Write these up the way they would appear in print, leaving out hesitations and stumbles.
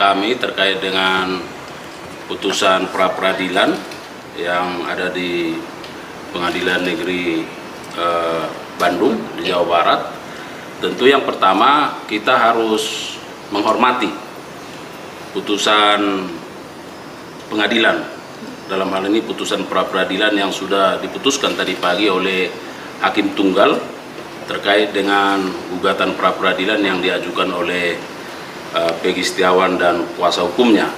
kami terkait dengan putusan pra-peradilan yang ada di Pengadilan Negeri Bandung di Jawa Barat. Tentu yang pertama kita harus menghormati putusan pengadilan, dalam hal ini putusan pra-peradilan yang sudah diputuskan tadi pagi oleh Hakim Tunggal terkait dengan gugatan pra-peradilan yang diajukan oleh Peggy Setiawan dan kuasa hukumnya.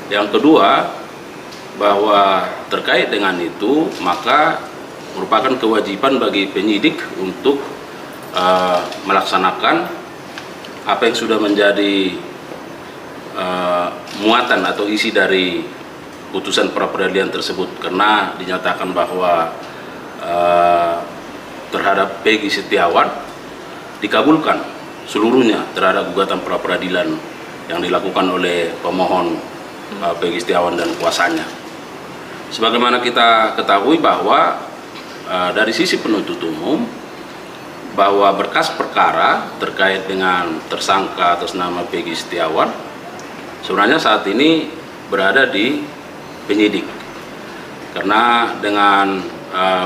Yang kedua, bahwa terkait dengan itu maka merupakan kewajiban bagi penyidik untuk melaksanakan apa yang sudah menjadi muatan atau isi dari putusan pra-peradilan tersebut, karena dinyatakan bahwa terhadap Peggy Setiawan dikabulkan seluruhnya terhadap gugatan pra-peradilan yang dilakukan oleh pemohon Peggy Setiawan dan kuasanya. Sebagaimana kita ketahui bahwa dari sisi penuntut umum bahwa berkas perkara terkait dengan tersangka atas nama Peggy Setiawan sebenarnya saat ini berada di penyidik, karena dengan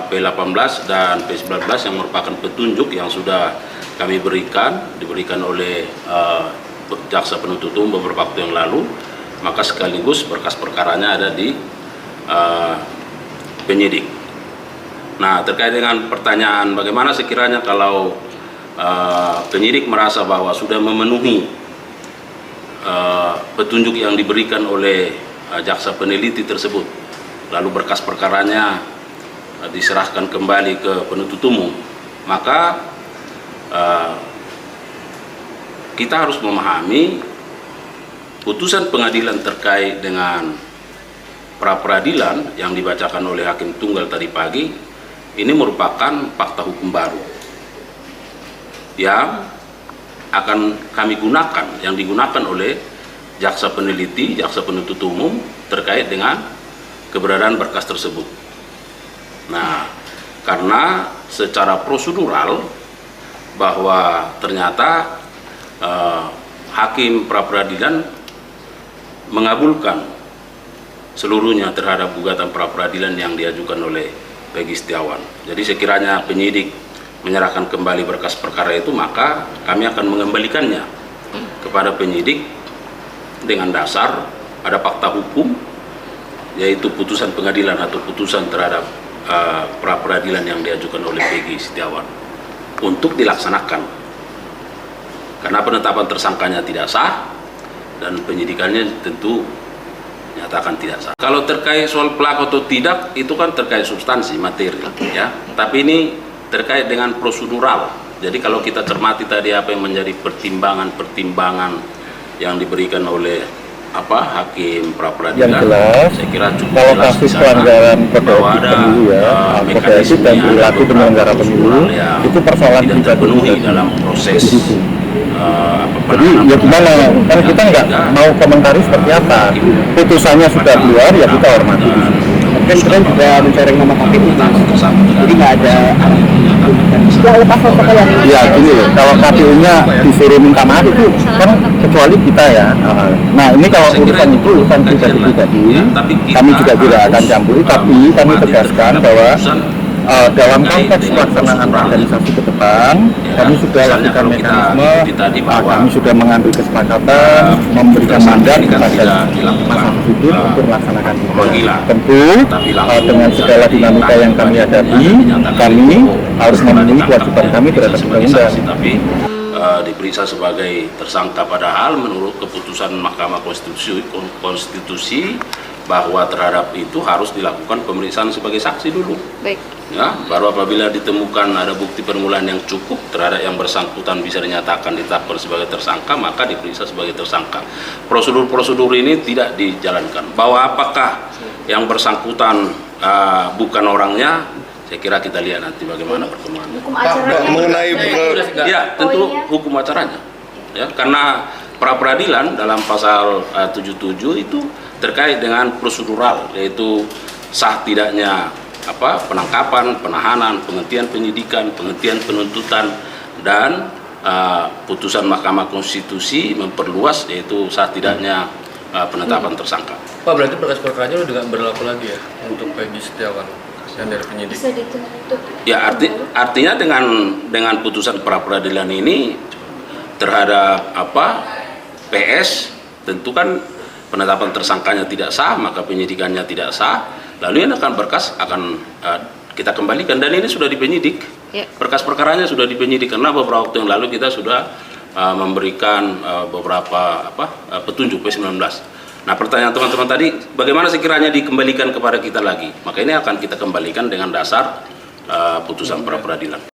P18 dan P19 yang merupakan petunjuk yang sudah kami diberikan oleh jaksa penuntut umum beberapa waktu yang lalu, maka sekaligus berkas perkaranya ada di penyidik. Nah, terkait dengan pertanyaan bagaimana sekiranya kalau penyidik merasa bahwa sudah memenuhi petunjuk yang diberikan oleh jaksa peneliti tersebut, lalu berkas perkaranya diserahkan kembali ke penuntut umum, maka kita harus memahami putusan pengadilan terkait dengan pra-peradilan yang dibacakan oleh Hakim Tunggal tadi pagi ini merupakan fakta hukum baru yang akan kami gunakan, yang digunakan oleh jaksa peneliti, jaksa penuntut umum terkait dengan keberadaan berkas tersebut. Nah, karena secara prosedural bahwa ternyata Hakim pra-peradilan mengabulkan seluruhnya terhadap gugatan pra-peradilan yang diajukan oleh Peggy Setiawan. Jadi sekiranya penyidik menyerahkan kembali berkas perkara itu, maka kami akan mengembalikannya kepada penyidik dengan dasar ada fakta hukum, yaitu putusan pengadilan atau putusan terhadap pra-peradilan yang diajukan oleh Peggy Setiawan untuk dilaksanakan, karena penetapan tersangkanya tidak sah dan penyidikannya tentu nyatakan tidak sah. Kalau terkait soal pelaku atau tidak, itu kan terkait substansi materi ya, tapi ini terkait dengan prosedural. Jadi kalau kita cermati tadi apa yang menjadi pertimbangan yang diberikan oleh Hakim pra-peradilan, yang jelas, saya kira cukup kalau jelas kasus pelanggaran kode etik pemilu kode etik dan perilaku penyelenggara pemilu itu persoalan tidak terpenuhi dalam proses jadi ya gimana, karena kita nggak mau komentari seperti apa, putusannya sudah keluar ya kita hormati. Mungkin kalian juga mencoreng nama hakim, jadi nggak ada ya gini loh, kalau KPU-nya disuruh minta maaf itu kan kecuali kita ya. Nah ini kalau urusan itu urusan pribadi-pribadi, kami juga tidak akan campuri, tapi kami tegaskan bahwa dalam konteks pelaksanaan organisasi ke depan, kami sudah lakukan mekanisme, kami sudah mengambil kesepakatan, memberikan mandat kepada Mas Hafidin untuk melaksanakan itu. Tentu dengan segala dinamika yang kami hadapi, kami harus memenuhi kewajiban kami terhadap undang-undang. Diperiksa sebagai tersangka, padahal menurut keputusan Mahkamah Konstitusi bahwa terhadap itu harus dilakukan pemeriksaan sebagai saksi dulu. Baik. Ya, baru apabila ditemukan ada bukti permulaan yang cukup terhadap yang bersangkutan bisa dinyatakan ditetapkan sebagai tersangka, maka diperiksa sebagai tersangka. Prosedur-prosedur ini tidak dijalankan. Bahwa apakah yang bersangkutan bukan orangnya, saya kira kita lihat nanti bagaimana perkembangannya. Mengenai ya tentu hukum acaranya. Ya, karena pra-peradilan dalam pasal 77 itu terkait dengan prosedural, yaitu sah tidaknya penangkapan, penahanan, penghentian penyidikan, penghentian penuntutan, dan putusan Mahkamah Konstitusi memperluas, yaitu saat tidaknya penetapan tersangka. Pak, berarti berkas perkaranya udah nggak berlaku lagi ya untuk Peggy Setiawan yang dari penyidik? Bisa dituntut. Ya artinya dengan putusan pra peradilan ini terhadap PS, tentu kan penetapan tersangkanya tidak sah, maka penyidikannya tidak sah, lalu yang akan berkas akan kita kembalikan, dan ini sudah dipenyidik. Ya. Berkas perkaranya sudah dipenyidik, karena beberapa waktu yang lalu kita sudah memberikan beberapa petunjuk P19. Nah, pertanyaan teman-teman tadi, bagaimana sekiranya dikembalikan kepada kita lagi? Maka ini akan kita kembalikan dengan dasar putusan pra peradilan.